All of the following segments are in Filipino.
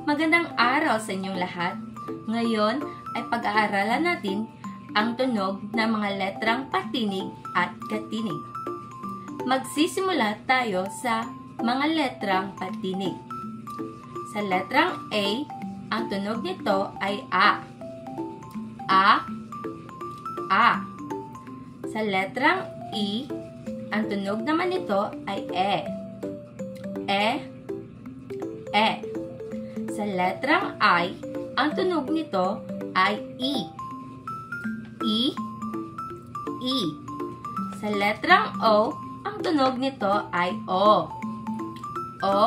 Magandang araw sa inyong lahat. Ngayon ay pag-aaralan natin ang tunog ng mga letrang patinig at katinig. Magsisimula tayo sa mga letrang patinig. Sa letrang A, ang tunog nito ay A. A, A. Sa letrang E, ang tunog naman nito ay E. E, E. Sa letrang I, ang tunog nito ay E. E, E. Sa letrang O, ang tunog nito ay O. O,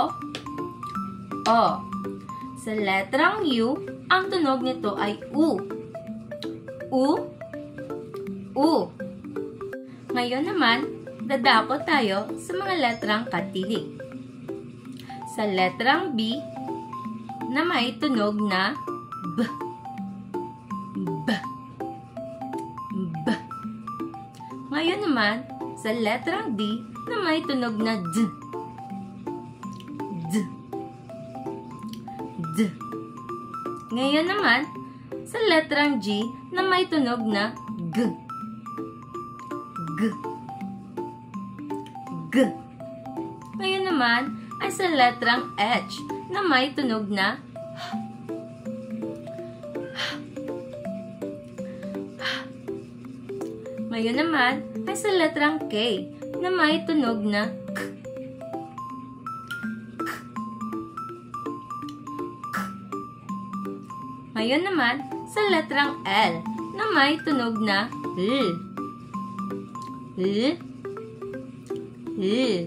O. Sa letrang U, ang tunog nito ay U. U, U. Ngayon naman, dadako tayo sa mga letrang katinig. Sa letrang B, na may tunog na B. B. B. Ngayon naman, sa letrang D na may tunog na D. D. D. Ngayon naman, sa letrang G na may tunog na G. G. G. Ngayon naman, ay sa letrang H na may tunog na H. Ngayon naman ay sa letrang K na may tunog na K. Ngayon naman sa letrang L na may tunog na L. L. L.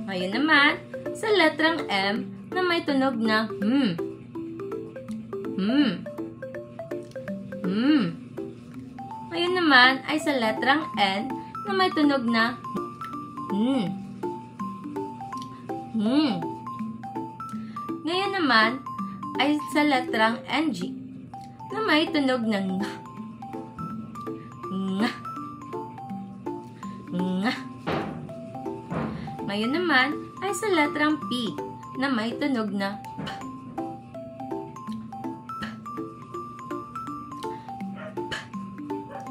Ngayon naman sa letrang M na may tunog na M. M. M. Ngayon naman ay sa letrang N na may tunog na N. N. Ngayon naman ay sa letrang NG na may tunog na Ng. Ng. Ng. Ngayon naman ay sa letrang P na may tunog na P. P.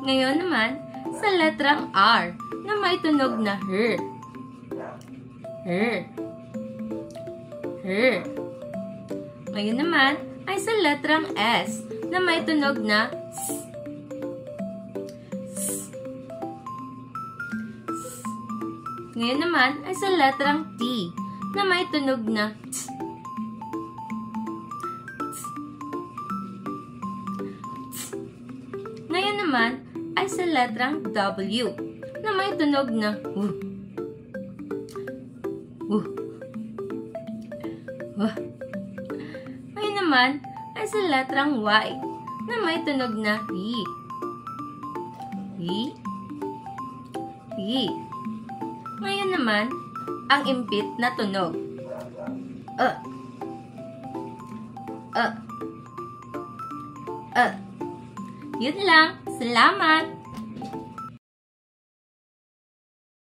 Ngayon naman sa letrang R na may tunog na R. R. R. Ngayon naman ay sa letrang S na may tunog na S. S. S. Ngayon naman ay sa letrang T na may tunog na T. T. T. Ngayon naman ay sa letrang W na may tunog na W. W. W. Ngayon naman ay sa letrang Y na may tunog na Y. Y. Y. Ngayon naman, ang impit na tunog. Yun lang. Salamat!